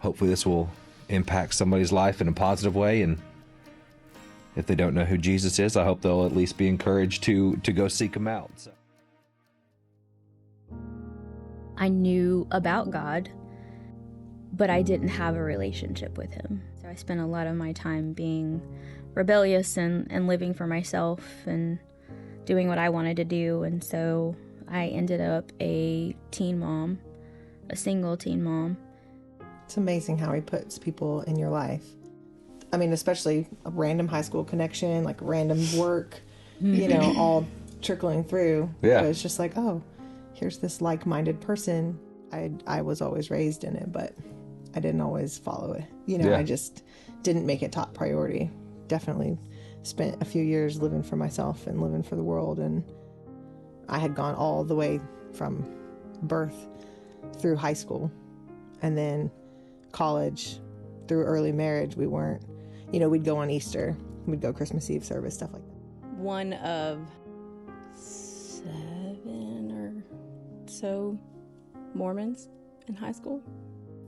hopefully this will impact somebody's life in a positive way. And if they don't know who Jesus is, I hope they'll at least be encouraged to go seek him out. So. I knew about God, but I didn't have a relationship with him. So I spent a lot of my time being rebellious and living for myself and doing what I wanted to do. And so I ended up a teen mom, a single teen mom. It's amazing how he puts people in your life. I mean, especially a random high school connection, like random work, you know, all trickling through. Yeah. But it's just like, oh, here's this like-minded person. I was always raised in it, but I didn't always follow it. You know, Yeah. I just didn't make it top priority. Definitely spent a few years living for myself and living for the world. And I had gone all the way from birth through high school and then college through early marriage. We weren't, you know, we'd go on Easter, we'd go Christmas Eve service, stuff like that. One of 7 or so Mormons in high school.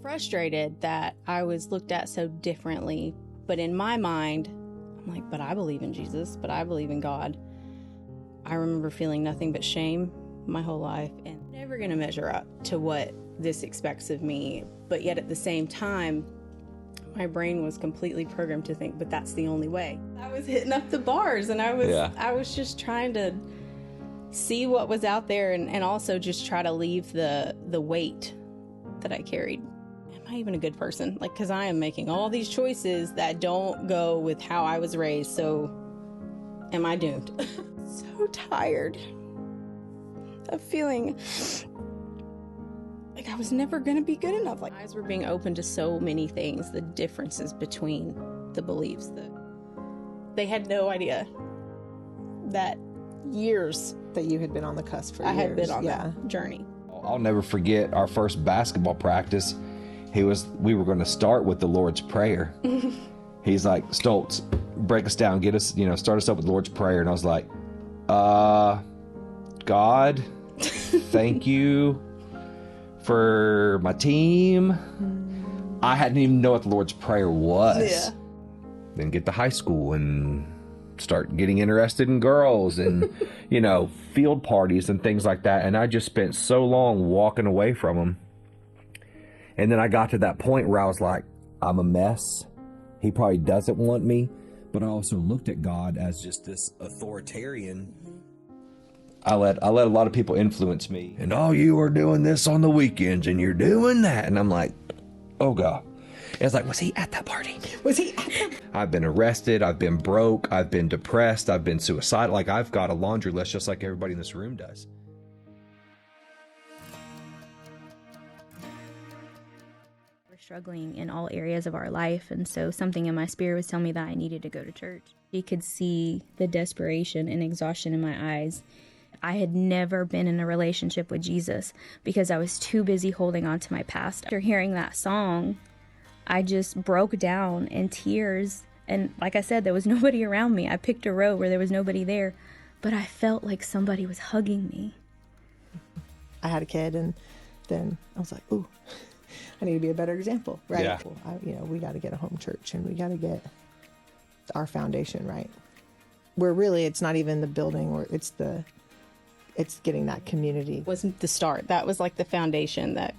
Frustrated that I was looked at so differently, but in my mind, I'm like, but I believe in Jesus, but I believe in God. I remember feeling nothing but shame my whole life and never going to measure up to what this expects of me. But yet at the same time, my brain was completely programmed to think, but that's the only way. I was hitting up the bars and I was just trying to see what was out there and also just try to leave the weight that I carried. Am I even a good person? Like, because I am making all these choices that don't go with how I was raised, so am I doomed? So tired of feeling like I was never going to be good enough. Like, eyes were being opened to so many things, the differences between the beliefs. That they had no idea that years That you had been on the cusp for I years. had been on that journey. I'll never forget our first basketball practice. We were going to start with the Lord's Prayer. He's like, Stoltz, break us down, get us, start us up with the Lord's Prayer. And I was like, God, thank you for my team. I hadn't even know what the Lord's Prayer was. Yeah. Then get to high school and start getting interested in girls and, field parties and things like that. And I just spent so long walking away from them. And then I got to that point where I was like, I'm a mess. He probably doesn't want me. But I also looked at God as just this authoritarian. I let a lot of people influence me. And you are doing this on the weekends and you're doing that. And I'm like, oh God. It's like, was he at that party? Was he at that? I've been arrested. I've been broke. I've been depressed. I've been suicidal. Like, I've got a laundry list just like everybody in this room does. We're struggling in all areas of our life, and so something in my spirit was telling me that I needed to go to church. You could see the desperation and exhaustion in my eyes. I had never been in a relationship with Jesus because I was too busy holding on to my past. After hearing that song, I just broke down in tears. And like I said, there was nobody around me. I picked a row where there was nobody there, but I felt like somebody was hugging me. I had a kid, and then I was like, ooh, I need to be a better example, right? Yeah. We got to get a home church, and we got to get our foundation right. Where really it's not even the building, or it's getting that community. Wasn't the start. That was like the foundation that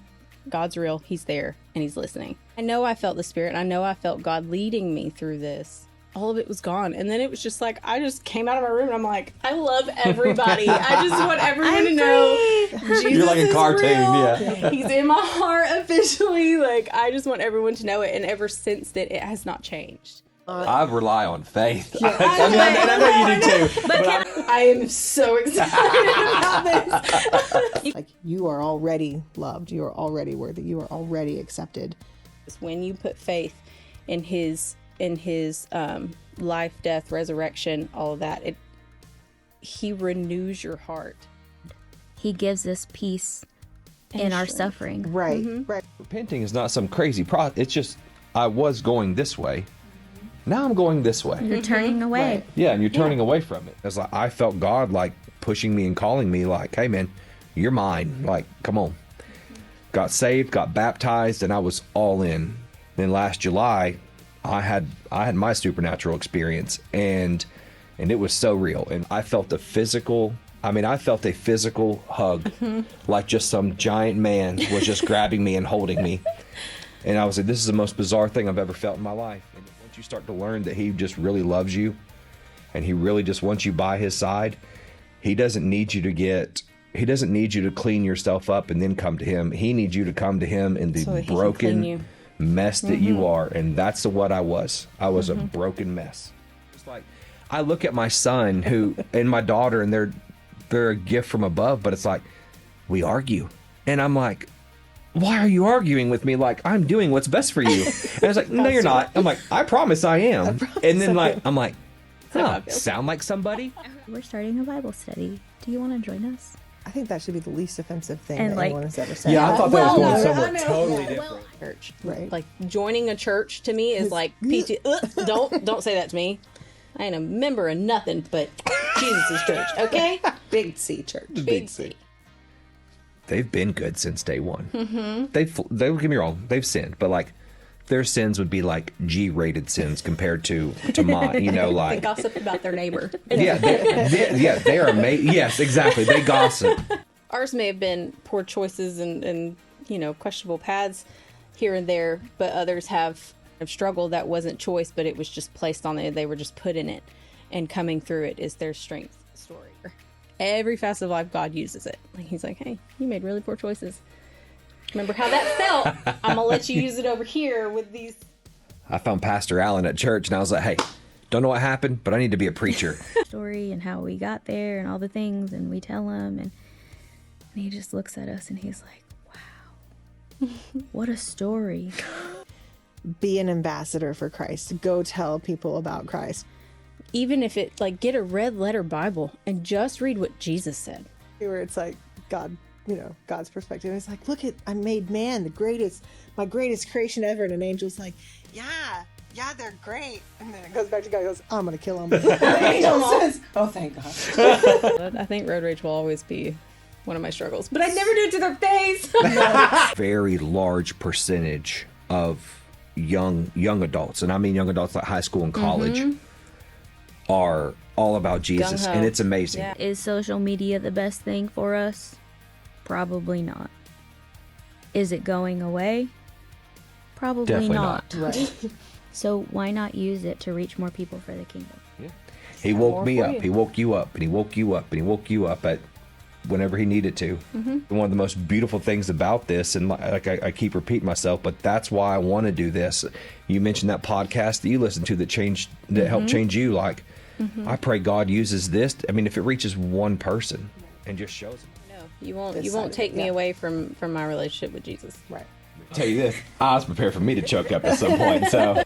God's real, he's there, and he's listening. I know I felt the Spirit. I know I felt God leading me through this. All of it was gone. And then it was just like, I just came out of my room and I'm like, I love everybody. I just want everyone to know Jesus You're like a cartoon, is real. yeah. He's in my heart officially. Like, I just want everyone to know it. And ever since that, it has not changed. I rely on faith. I know you do too. But I am so excited about this. Like, you are already loved. You are already worthy. You are already accepted. When you put faith in his life, death, resurrection, all of that, he renews your heart. He gives us peace in our suffering. Right, right. Repenting is not some crazy process. It's just, I was going this way. Now I'm going this way. You're turning away. Right. Yeah, and you're turning away from it. It's like, I felt God like pushing me and calling me like, hey man, you're mine. Like, come on. Got saved, got baptized, and I was all in. then last July, I had my supernatural experience, and it was so real. And I felt a physical hug, like just some giant man was just grabbing me and holding me. And I was like, this is the most bizarre thing I've ever felt in my life. And once you start to learn that he just really loves you, and he really just wants you by his side, he doesn't need you to clean yourself up and then come to him. He needs you to come to him in the broken mess that you are. And that's what I was. I was a broken mess. It's like, I look at my son and my daughter, and they're a gift from above, but it's like, we argue. And I'm like, why are you arguing with me? Like, I'm doing what's best for you. And I was like, no, you're not. I'm like, I promise I am. And then I'm like, sound like somebody? We're starting a Bible study. Do you want to join us? I think that should be the least offensive thing And, that like- anyone has ever said. Yeah, I thought that was going no, somewhere totally different. Church. Right. Like joining a church to me is like PT. Don't say that to me. I ain't a member of nothing but Jesus' church. Okay. Big C church. Big C. They've been good since day one. They don't get me wrong, they've sinned, but like their sins would be like G-rated sins compared to mine. You know, They like gossip about their neighbor. they are amazing. Yes, exactly. They gossip. Ours may have been poor choices and questionable paths here and there, but others have struggled that wasn't choice, but it was just placed on it. They were just put in it, and coming through it is their strength story. Every facet of life, God uses it. Like he's like, hey, you made really poor choices. Remember how that felt? I'm gonna let you use it over here with these. I found Pastor Allen at church, and I was like, hey, don't know what happened, but I need to be a preacher. Story and how we got there and all the things, and we tell him, and he just looks at us and he's like, wow, what a story. Be an ambassador for Christ. Go tell people about Christ. Even if it get a red letter Bible and just read what Jesus said. Where it's like God, God's perspective. It's like, look at, I made man, my greatest creation ever. And an angel's like, yeah, they're great. And then it goes back to God and goes, I'm going to kill them. And the angel says, oh, thank God. I think road rage will always be one of my struggles, but I never do it to their face. Very large percentage of young adults, and I mean young adults like high school and college, are all about Jesus. Gung-ho. And it's amazing. Yeah. Is social media the best thing for us? Probably not. Is it going away? Probably Definitely not. Right. So why not use it to reach more people for the kingdom? He woke more me for up. you. He woke you up, and he woke you up, and he woke you up at whenever he needed to. One of the most beautiful things about this, and like I keep repeating myself, but that's why I want to do this. You mentioned that podcast that you listened to that helped change you. Like, I pray God uses this. I mean, if it reaches one person and just shows them. No, you won't. This You side won't of take it, me yeah. away from my relationship with Jesus. Right. Tell you this, I was prepared for me to choke up at some point. So